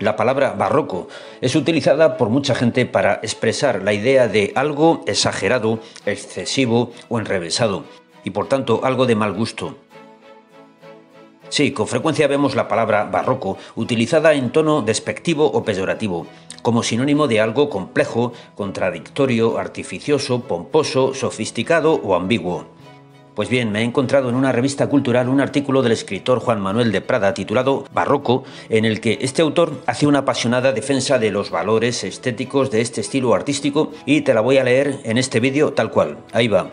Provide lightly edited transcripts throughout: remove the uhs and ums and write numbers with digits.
La palabra barroco es utilizada por mucha gente para expresar la idea de algo exagerado, excesivo o enrevesado, y por tanto algo de mal gusto. Sí, con frecuencia vemos la palabra barroco utilizada en tono despectivo o peyorativo, como sinónimo de algo complejo, contradictorio, artificioso, pomposo, sofisticado o ambiguo. Pues bien, me he encontrado en una revista cultural un artículo del escritor Juan Manuel de Prada titulado Barroco, en el que este autor hace una apasionada defensa de los valores estéticos de este estilo artístico y te la voy a leer en este vídeo tal cual. Ahí va.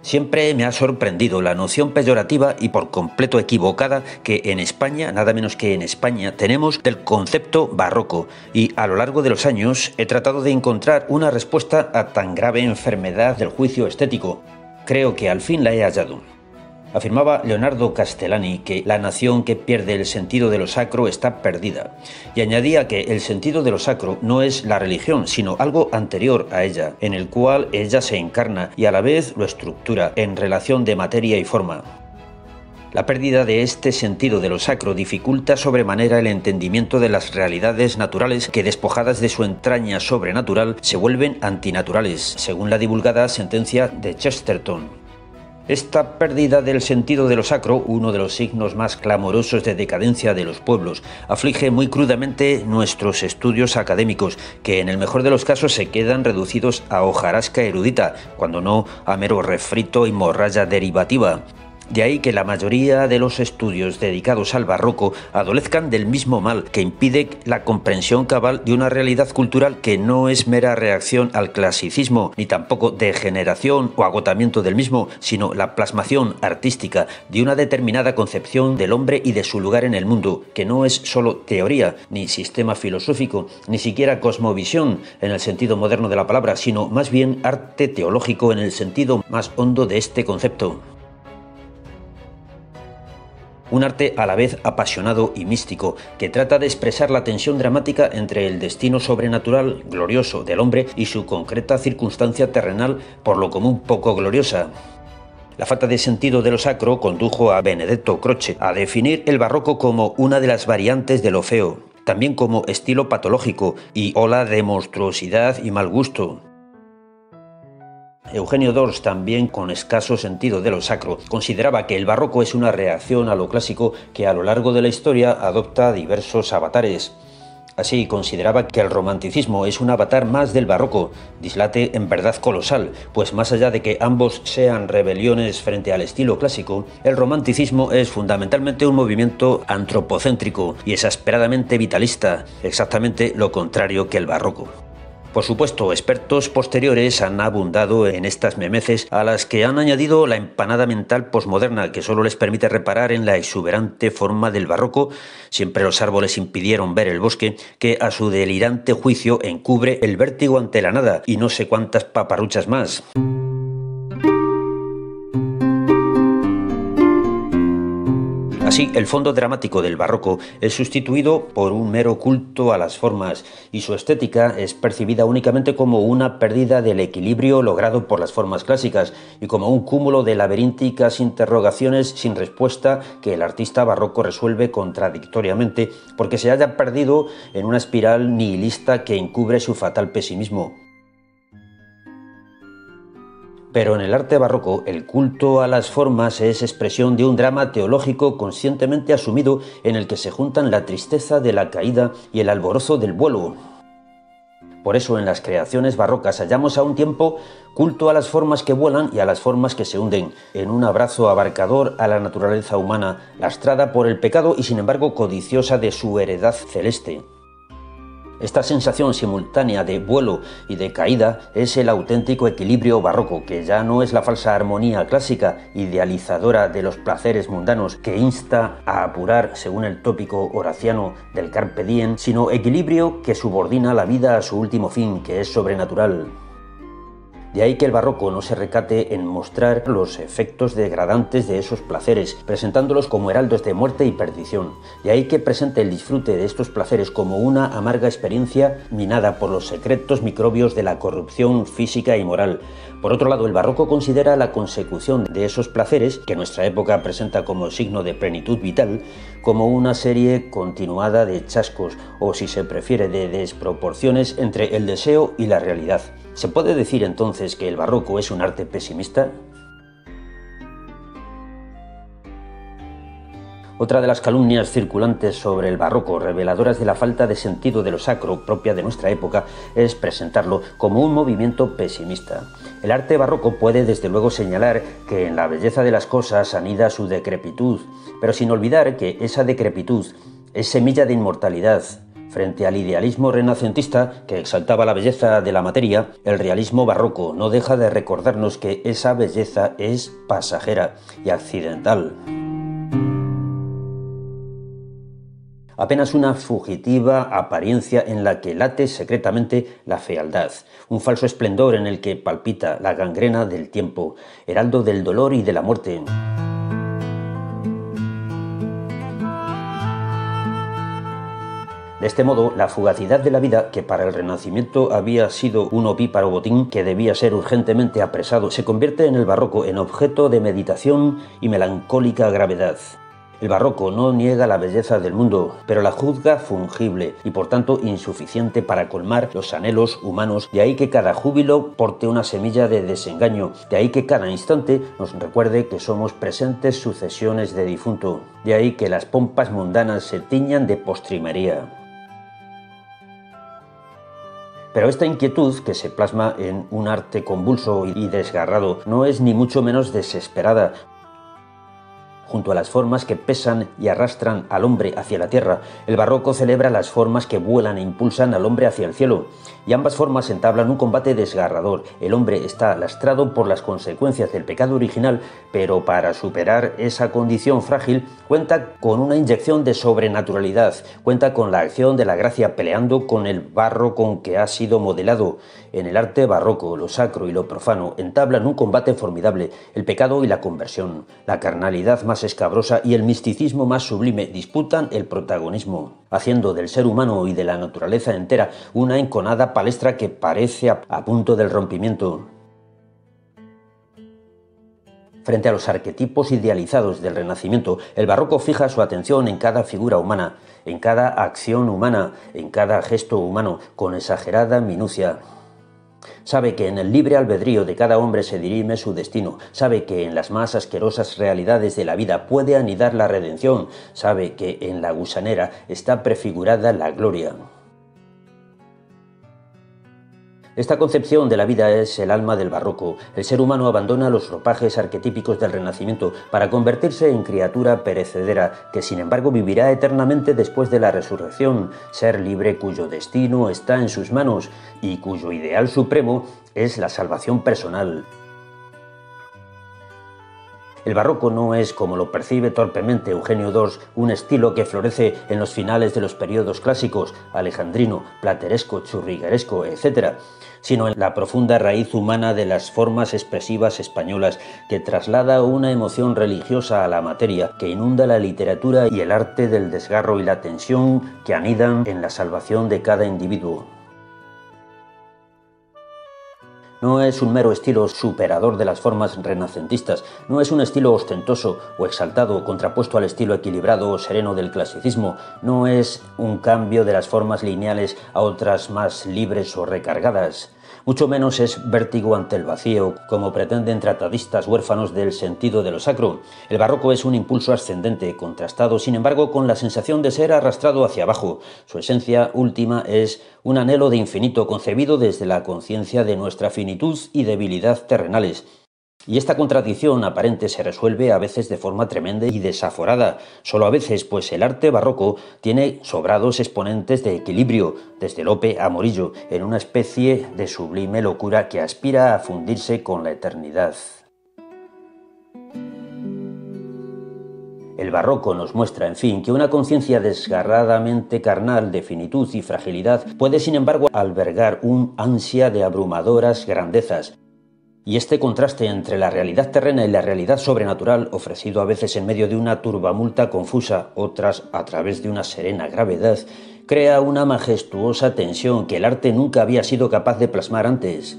Siempre me ha sorprendido la noción peyorativa y por completo equivocada que en España, nada menos que en España, tenemos del concepto barroco, y a lo largo de los años he tratado de encontrar una respuesta a tan grave enfermedad del juicio estético. Creo que al fin la he hallado. Afirmaba Leonardo Castellani que la nación que pierde el sentido de lo sacro está perdida, y añadía que el sentido de lo sacro no es la religión, sino algo anterior a ella, en el cual ella se encarna y a la vez lo estructura en relación de materia y forma. La pérdida de este sentido de lo sacro dificulta sobremanera el entendimiento de las realidades naturales que, despojadas de su entraña sobrenatural, se vuelven antinaturales, según la divulgada sentencia de Chesterton. Esta pérdida del sentido de lo sacro, uno de los signos más clamorosos de decadencia de los pueblos, aflige muy crudamente nuestros estudios académicos, que en el mejor de los casos se quedan reducidos a hojarasca erudita, cuando no a mero refrito y morralla derivativa. De ahí que la mayoría de los estudios dedicados al barroco adolezcan del mismo mal que impide la comprensión cabal de una realidad cultural que no es mera reacción al clasicismo, ni tampoco degeneración o agotamiento del mismo, sino la plasmación artística de una determinada concepción del hombre y de su lugar en el mundo, que no es solo teoría, ni sistema filosófico, ni siquiera cosmovisión en el sentido moderno de la palabra, sino más bien arte teológico en el sentido más hondo de este concepto. Un arte a la vez apasionado y místico, que trata de expresar la tensión dramática entre el destino sobrenatural, glorioso del hombre y su concreta circunstancia terrenal, por lo común poco gloriosa. La falta de sentido de lo sacro condujo a Benedetto Croce a definir el barroco como una de las variantes de lo feo, también como estilo patológico y ola de monstruosidad y mal gusto. Eugenio d'Ors, también con escaso sentido de lo sacro, consideraba que el barroco es una reacción a lo clásico que a lo largo de la historia adopta diversos avatares. Así, consideraba que el romanticismo es un avatar más del barroco, dislate en verdad colosal, pues más allá de que ambos sean rebeliones frente al estilo clásico, el romanticismo es fundamentalmente un movimiento antropocéntrico y exasperadamente vitalista, exactamente lo contrario que el barroco. Por supuesto, expertos posteriores han abundado en estas memeces, a las que han añadido la empanada mental posmoderna que solo les permite reparar en la exuberante forma del barroco, siempre los árboles impidieron ver el bosque, que a su delirante juicio encubre el vértigo ante la nada y no sé cuántas paparruchas más. Así, el fondo dramático del barroco es sustituido por un mero culto a las formas, y su estética es percibida únicamente como una pérdida del equilibrio logrado por las formas clásicas y como un cúmulo de laberínticas interrogaciones sin respuesta que el artista barroco resuelve contradictoriamente porque se haya perdido en una espiral nihilista que encubre su fatal pesimismo. Pero en el arte barroco, el culto a las formas es expresión de un drama teológico conscientemente asumido en el que se juntan la tristeza de la caída y el alborozo del vuelo. Por eso en las creaciones barrocas hallamos a un tiempo culto a las formas que vuelan y a las formas que se hunden, en un abrazo abarcador a la naturaleza humana, lastrada por el pecado y sin embargo codiciosa de su heredad celeste. Esta sensación simultánea de vuelo y de caída es el auténtico equilibrio barroco, que ya no es la falsa armonía clásica, idealizadora de los placeres mundanos, que insta a apurar, según el tópico horaciano del carpe diem, sino equilibrio que subordina la vida a su último fin, que es sobrenatural. De ahí que el barroco no se recate en mostrar los efectos degradantes de esos placeres, presentándolos como heraldos de muerte y perdición. De ahí que presente el disfrute de estos placeres como una amarga experiencia minada por los secretos microbios de la corrupción física y moral. Por otro lado, el barroco considera la consecución de esos placeres, que nuestra época presenta como signo de plenitud vital, como una serie continuada de chascos, o si se prefiere, de desproporciones entre el deseo y la realidad. ¿Se puede decir entonces que el barroco es un arte pesimista? Otra de las calumnias circulantes sobre el barroco, reveladoras de la falta de sentido de lo sacro propia de nuestra época, es presentarlo como un movimiento pesimista. El arte barroco puede desde luego señalar que en la belleza de las cosas anida su decrepitud, pero sin olvidar que esa decrepitud es semilla de inmortalidad. Frente al idealismo renacentista, que exaltaba la belleza de la materia, el realismo barroco no deja de recordarnos que esa belleza es pasajera y accidental. Apenas una fugitiva apariencia en la que late secretamente la fealdad, un falso esplendor en el que palpita la gangrena del tiempo, heraldo del dolor y de la muerte. De este modo, la fugacidad de la vida, que para el Renacimiento había sido un opíparo botín que debía ser urgentemente apresado, se convierte en el barroco en objeto de meditación y melancólica gravedad. El barroco no niega la belleza del mundo, pero la juzga fungible y por tanto insuficiente para colmar los anhelos humanos, de ahí que cada júbilo porte una semilla de desengaño, de ahí que cada instante nos recuerde que somos presentes sucesiones de difunto, de ahí que las pompas mundanas se tiñan de postrimería. Pero esta inquietud, que se plasma en un arte convulso y desgarrado, no es ni mucho menos desesperada. Junto a las formas que pesan y arrastran al hombre hacia la tierra, el barroco celebra las formas que vuelan e impulsan al hombre hacia el cielo, y ambas formas entablan un combate desgarrador. El hombre está lastrado por las consecuencias del pecado original, pero para superar esa condición frágil cuenta con una inyección de sobrenaturalidad, cuenta con la acción de la gracia peleando con el barro con que ha sido modelado. En el arte barroco, lo sacro y lo profano entablan un combate formidable, el pecado y la conversión, la carnalidad más escabrosa y el misticismo más sublime disputan el protagonismo, haciendo del ser humano y de la naturaleza entera una enconada palestra que parece a punto del rompimiento. Frente a los arquetipos idealizados del Renacimiento, el barroco fija su atención en cada figura humana, en cada acción humana, en cada gesto humano, con exagerada minucia. Sabe que en el libre albedrío de cada hombre se dirime su destino, sabe que en las más asquerosas realidades de la vida puede anidar la redención, sabe que en la gusanera está prefigurada la gloria. Esta concepción de la vida es el alma del barroco. El ser humano abandona los ropajes arquetípicos del Renacimiento para convertirse en criatura perecedera, que sin embargo vivirá eternamente después de la resurrección, ser libre cuyo destino está en sus manos y cuyo ideal supremo es la salvación personal. El barroco no es, como lo percibe torpemente Eugenio d'Ors, un estilo que florece en los finales de los periodos clásicos, alejandrino, plateresco, churrigueresco, etc., sino en la profunda raíz humana de las formas expresivas españolas que traslada una emoción religiosa a la materia, que inunda la literatura y el arte del desgarro y la tensión que anidan en la salvación de cada individuo. No es un mero estilo superador de las formas renacentistas, no es un estilo ostentoso o exaltado contrapuesto al estilo equilibrado o sereno del clasicismo, no es un cambio de las formas lineales a otras más libres o recargadas. Mucho menos es vértigo ante el vacío, como pretenden tratadistas huérfanos del sentido de lo sacro. El barroco es un impulso ascendente, contrastado, sin embargo, con la sensación de ser arrastrado hacia abajo. Su esencia última es un anhelo de infinito concebido desde la conciencia de nuestra finitud y debilidad terrenales. Y esta contradicción aparente se resuelve a veces de forma tremenda y desaforada, solo a veces, pues el arte barroco tiene sobrados exponentes de equilibrio, desde Lope a Murillo, en una especie de sublime locura que aspira a fundirse con la eternidad. El barroco nos muestra, en fin, que una conciencia desgarradamente carnal de finitud y fragilidad puede, sin embargo, albergar un ansia de abrumadoras grandezas. Y este contraste entre la realidad terrena y la realidad sobrenatural, ofrecido a veces en medio de una turbamulta confusa, otras a través de una serena gravedad, crea una majestuosa tensión que el arte nunca había sido capaz de plasmar antes.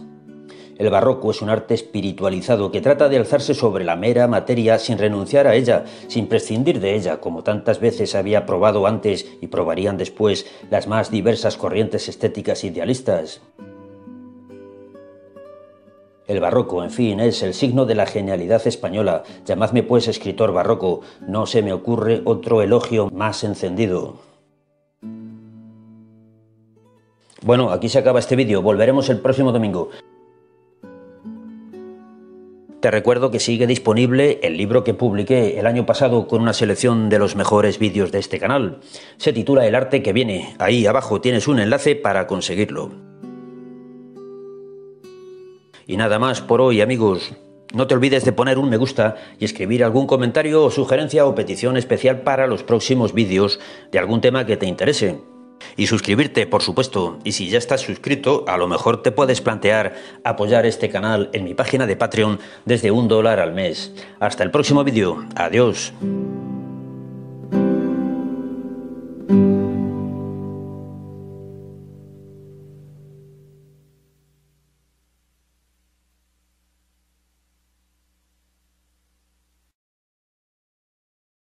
El barroco es un arte espiritualizado que trata de alzarse sobre la mera materia sin renunciar a ella, sin prescindir de ella, como tantas veces había probado antes y probarían después las más diversas corrientes estéticas idealistas. El barroco, en fin, es el signo de la genialidad española. Llamadme pues escritor barroco, no se me ocurre otro elogio más encendido. Bueno, aquí se acaba este vídeo, volveremos el próximo domingo. Te recuerdo que sigue disponible el libro que publiqué el año pasado con una selección de los mejores vídeos de este canal. Se titula El arte que viene. Ahí abajo tienes un enlace para conseguirlo. Y nada más por hoy, amigos. No te olvides de poner un me gusta y escribir algún comentario o sugerencia o petición especial para los próximos vídeos de algún tema que te interese. Y suscribirte, por supuesto. Y si ya estás suscrito, a lo mejor te puedes plantear apoyar este canal en mi página de Patreon desde $1 al mes. Hasta el próximo vídeo. Adiós.